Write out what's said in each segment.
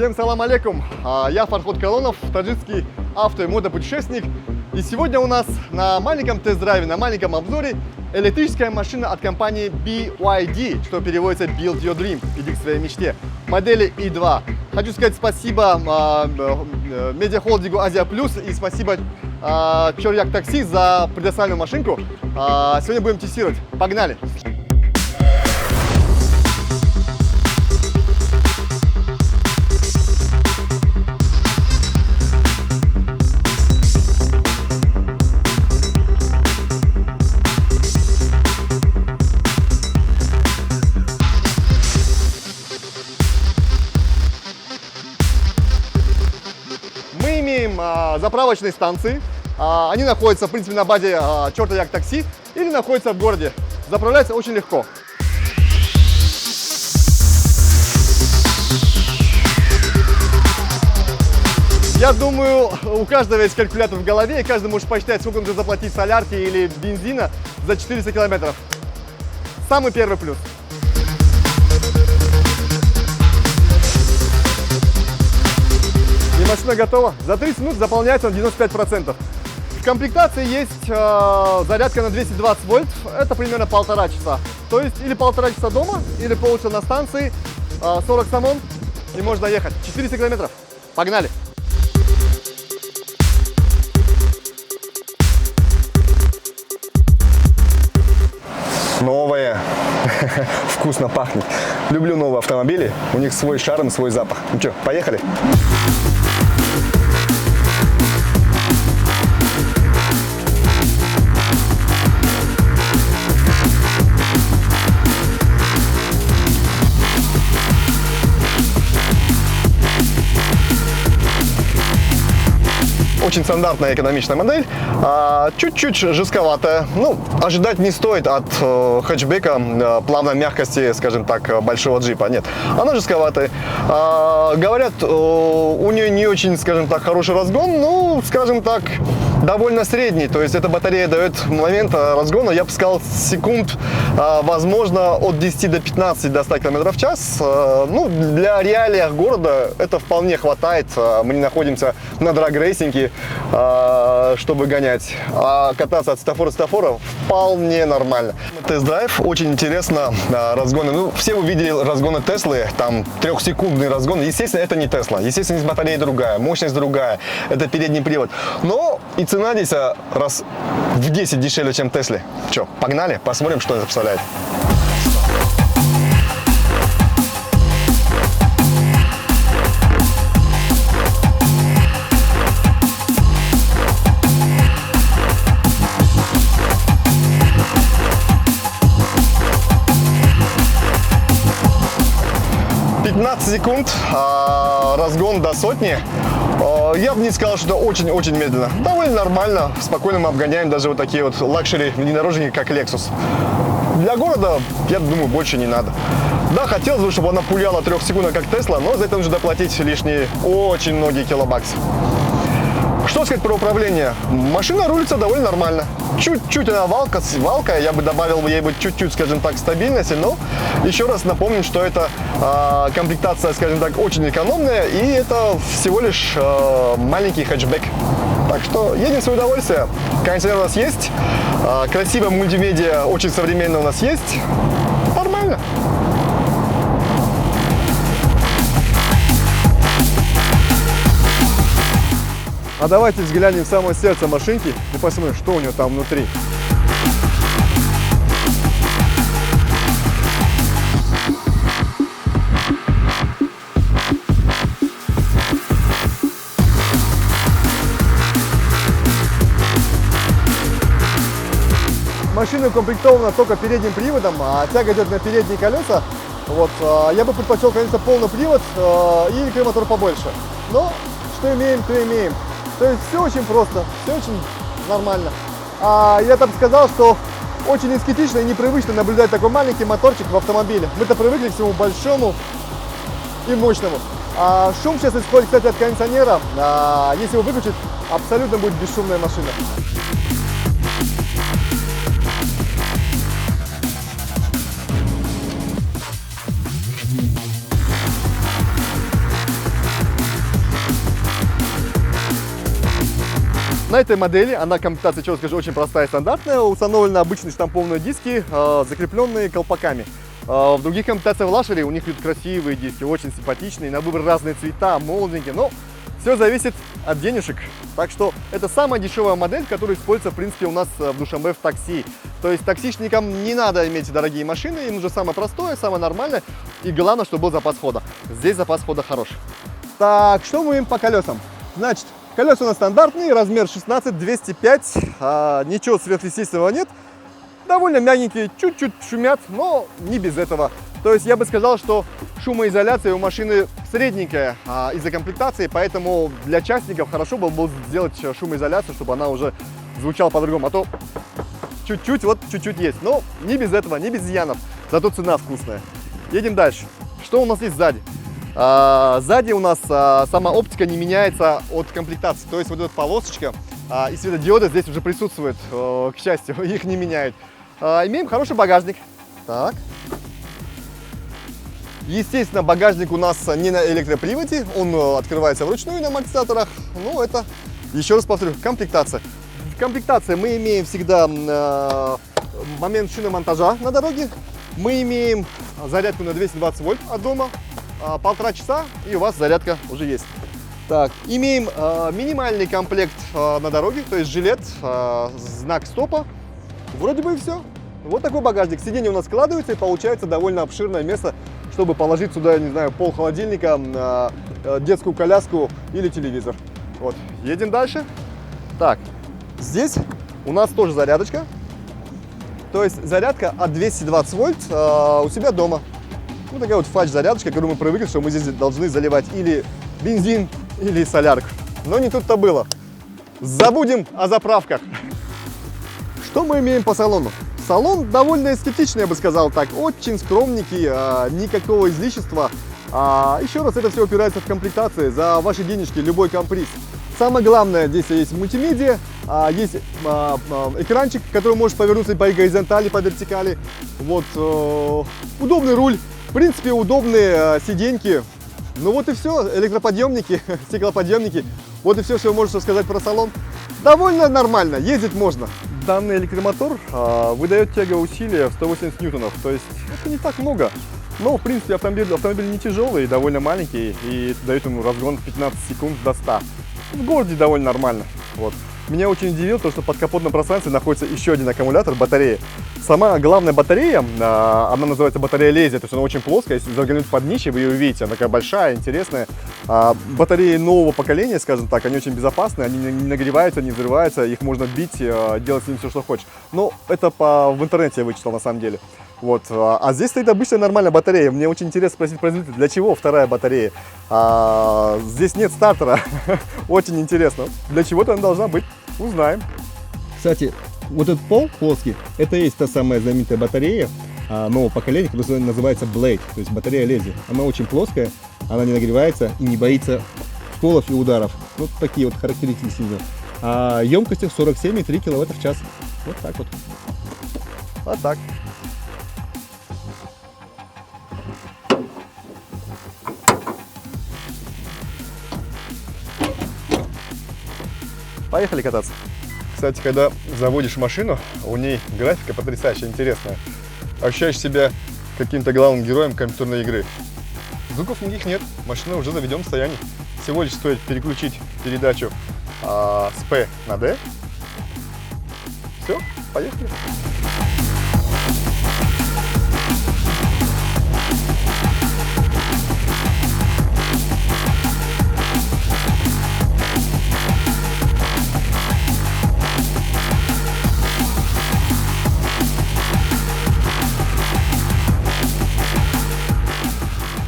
Всем салам алейкум, я Фарход Колонов, таджикский авто- и мотопутешественник. И сегодня у нас на маленьком тест-драйве, на маленьком обзоре электрическая машина от компании BYD, что переводится Build Your Dream, иди к своей мечте, модели i2. Хочу сказать спасибо медиахолдингу Азия Плюс и спасибо Чорьяк Такси за предоставленную машинку. Сегодня будем тестировать. Погнали! Мы имеем заправочные станции. Они находятся, в принципе, на базе Чорьяк Такси или находятся в городе. Заправляется очень легко. Я думаю, у каждого есть калькулятор в голове, и каждый может посчитать, сколько нужно заплатить солярки или бензина за 400 километров. Самый первый плюс. И машина готова. За 30 минут заполняется на 95%. В комплектации есть зарядка на 220 вольт. Это примерно 1,5 часа. То есть или 1,5 часа дома, или полчаса на станции, 40 самон, и можно доехать. 400 километров. Погнали! Новое, вкусно пахнет. Люблю новые автомобили, у них свой шарм, свой запах. Ну что, поехали? Очень стандартная экономичная модель, чуть-чуть жестковатая. Ну, ожидать не стоит от хэтчбека плавной мягкости, скажем так, большого джипа. Нет, она жестковатая. Говорят, у нее не очень, скажем так, хороший разгон, ну, скажем так, довольно средний. То есть эта батарея дает момент разгона, я бы сказал, секунд, возможно, от 10 до 15 до 100 км в час. Ну, для реалий города это вполне хватает. Мы не находимся на драг-рейсинге, чтобы гонять. А кататься от стафора к стафору вполне нормально. Тест-драйв, очень интересно, разгоны. Ну, все увидели разгоны Теслы, там 3-секундный разгон. Естественно, это не Тесла. Естественно, здесь батарея другая, мощность другая. Это передний привод. Но и цена здесь раз в 10 дешевле, чем Тесле. Че, погнали, посмотрим, что это представляет. Секунд, разгон до сотни. Я бы не сказал, что это очень-очень медленно. Довольно нормально. Спокойно мы обгоняем даже вот такие вот лакшери внедорожники, как Lexus. Для города, я думаю, больше не надо. Да, хотелось бы, чтобы она пуляла 3 секунд, как Тесла, но за это нужно доплатить лишние очень многие килобаксы. Что сказать про управление? Машина рулится довольно нормально. Чуть-чуть она валкая, я бы добавил ей бы чуть-чуть, скажем так, стабильности, но еще раз напомним, что это комплектация, скажем так, очень экономная, и это всего лишь маленький хэтчбэк. Так что едем в свое удовольствие. Кондиционер у нас есть, красивая мультимедиа, очень современная у нас есть. Нормально. А давайте взглянем в самое сердце машинки и посмотрим, что у нее там внутри. Машина укомплектована только передним приводом, а тяга идет на передние колеса. Вот, я бы предпочел, конечно, полный привод и электромотор побольше. Но что имеем, то имеем. То есть все очень просто, все очень нормально. Я там сказал, что очень эстетично и непривычно наблюдать такой маленький моторчик в автомобиле. Мы-то привыкли к всему большому и мощному. Шум сейчас исходит, кстати, от кондиционера. Если его выключить, абсолютно будет бесшумная машина. На этой модели, она комплектация, что скажу, очень простая и стандартная, установлены обычные штампованные диски, закрепленные колпаками. В других комплектациях в Luxury у них идут красивые диски, очень симпатичные, на выбор разные цвета, молоденькие, но все зависит от денежек. Так что это самая дешевая модель, которая используется, в принципе, у нас в Душанбе в такси. То есть таксишникам не надо иметь дорогие машины, им нужно самое простое, самое нормальное, и главное, чтобы был запас хода. Здесь запас хода хороший. Так, что мы имеем по колесам? Значит, колеса у нас стандартные, размер 16-205, ничего сверхъестественного нет. Довольно мягенькие, чуть-чуть шумят, но не без этого. То есть я бы сказал, что шумоизоляция у машины средненькая из-за комплектации, поэтому для частников хорошо было бы сделать шумоизоляцию, чтобы она уже звучала по-другому. А то чуть-чуть, вот чуть-чуть есть, но не без этого, не без изъянов, зато цена вкусная. Едем дальше. Что у нас есть сзади? Сзади у нас сама оптика не меняется от комплектации, то есть вот эта полосочка и светодиоды здесь уже присутствуют, к счастью, их не меняют. Имеем хороший багажник. Так. Естественно, багажник у нас не на электроприводе, он открывается вручную на амортизаторах, но это, еще раз повторю, комплектация. В комплектации мы имеем всегда момент шиномонтажа на дороге, мы имеем зарядку на 220 вольт от дома, 1,5 часа, и у вас зарядка уже есть. Так, имеем минимальный комплект на дороге, то есть жилет, знак стопа. Вроде бы и все. Вот такой багажник. Сиденье у нас складывается и получается довольно обширное место, чтобы положить сюда, не знаю, пол холодильника, детскую коляску или телевизор. Вот, едем дальше. Так, здесь у нас тоже зарядочка. То есть зарядка от 220 вольт у себя дома. Ну, такая вот фальш-зарядочка, которую мы привыкли, что мы здесь должны заливать или бензин, или солярку. Но не тут-то было. Забудем о заправках. Что мы имеем по салону? Салон довольно эстетичный, я бы сказал так. Очень скромненький, никакого излишества. Еще раз, это все опирается в комплектации. За ваши денежки любой комприз. Самое главное, здесь есть мультимедиа, есть экранчик, который может повернуться по горизонтали, по вертикали. Вот, удобный руль. В принципе, удобные сиденьки. Ну вот и все, электроподъемники, стеклоподъемники. Вот и все, что вы можете сказать про салон. Довольно нормально, ездить можно. Данный электромотор выдает тяговое усилие в 180 ньютонов, то есть это не так много. Но, в принципе, автомобиль не тяжелый, довольно маленький и дает ему разгон в 15 секунд до 100. В городе довольно нормально. Вот. Меня очень удивило то, что под капотном пространстве находится еще один аккумулятор, батарея. Сама главная батарея, она называется батарея Лези, то есть она очень плоская, если заглянуть под днище, вы ее увидите, она такая большая, интересная. Батареи нового поколения, скажем так, они очень безопасны, они не нагреваются, не взрываются, их можно бить, делать с ними все, что хочешь. Но это в интернете я вычитал на самом деле. Вот. А здесь стоит обычная нормальная батарея. Мне очень интересно спросить производителя, для чего вторая батарея? Здесь нет стартера. Очень интересно. Для чего-то она должна быть. Узнаем. Кстати, вот этот пол плоский, это и есть та самая знаменитая батарея нового поколения, которая называется Blade, то есть батарея Лези. Она очень плоская, она не нагревается и не боится сколов и ударов. Вот такие вот характеристики. А емкостью 47,3 киловатта в час. Вот так вот. Вот так. Поехали кататься. Кстати, когда заводишь машину, у ней графика потрясающе интересная. Ощущаешь себя каким-то главным героем компьютерной игры. Звуков никаких нет, машина уже в заведенном состоянии. Всего лишь стоит переключить передачу с P на D. Все, поехали.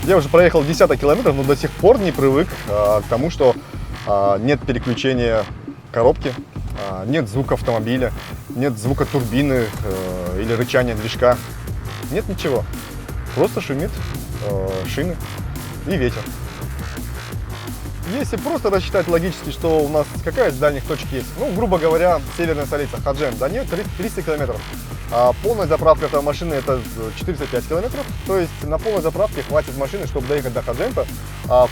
Я уже проехал десяток километров, но до сих пор не привык к тому, что нет переключения коробки, нет звука автомобиля, нет звука турбины или рычания движка. Нет ничего. Просто шумит шины и ветер. Если просто рассчитать логически, что у нас какая из дальних точек есть, ну, грубо говоря, северная столица Хаджем, до нее 300 километров. А полная заправка этой машины это 405 километров, то есть на полной заправке хватит машины, чтобы доехать до Хаджемта,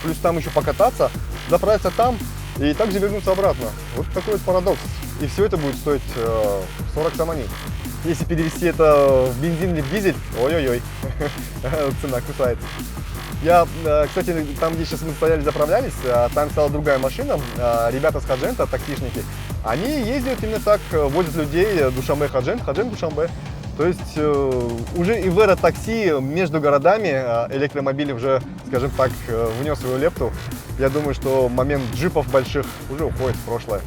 плюс там еще покататься, заправиться там, и также вернуться обратно. Вот такой вот парадокс. И все это будет стоить 40 сомани. Если перевести это в бензин или в дизель, ой-ой-ой, цена кусается. Я, кстати, там, где сейчас мы стояли, заправлялись, там стала другая машина, ребята с Хаджента, таксишники, они ездят именно так, возят людей Душанбе-Хаджент, Хаджент-Душанбе. То есть уже и в эра такси между городами электромобиль уже, скажем так, внес свою лепту. Я думаю, что момент джипов больших уже уходит в прошлое.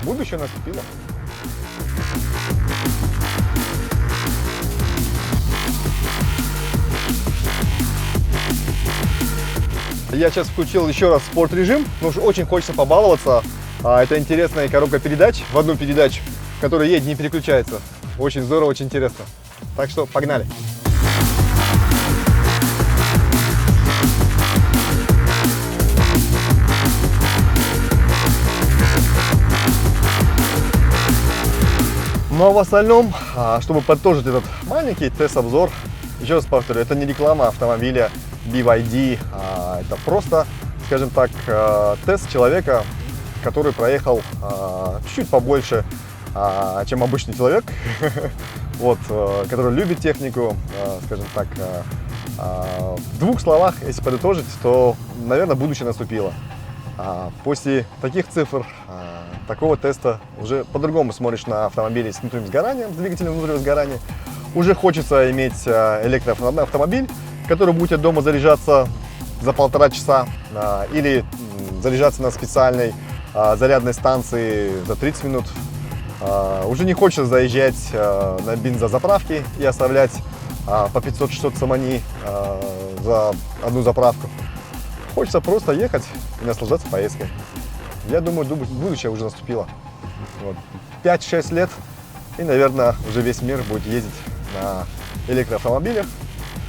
Будущее наступило. Я сейчас включил еще раз спорт-режим, потому что очень хочется побаловаться. Это интересная коробка передач в одну передачу, которая едет, не переключается. Очень здорово, очень интересно. Так что погнали. Ну а в остальном, чтобы подытожить этот маленький тест-обзор, еще раз повторю, это не реклама автомобиля BYD, это просто, скажем так, тест человека, который проехал чуть-чуть побольше, чем обычный человек, вот, который любит технику, скажем так. В двух словах, если подытожить, то, наверное, будущее наступило. После таких цифр, такого теста, уже по-другому смотришь на автомобили с внутренним сгоранием, с двигателем внутреннего сгорания. Уже хочется иметь электроавтомобиль, который будет дома заряжаться за 1,5 часа или заряжаться на специальной зарядной станции за 30 минут. Уже не хочется заезжать на бензозаправки и оставлять по 500-600 сомани за одну заправку. Хочется просто ехать и наслаждаться поездкой. Я думаю, будущее уже наступило. Вот. 5-6 лет, и, наверное, уже весь мир будет ездить на электроавтомобилях.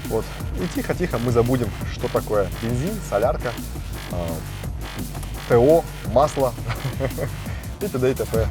Вот. И тихо-тихо мы забудем, что такое бензин, солярка, ТО, масло и т.д. и т.п.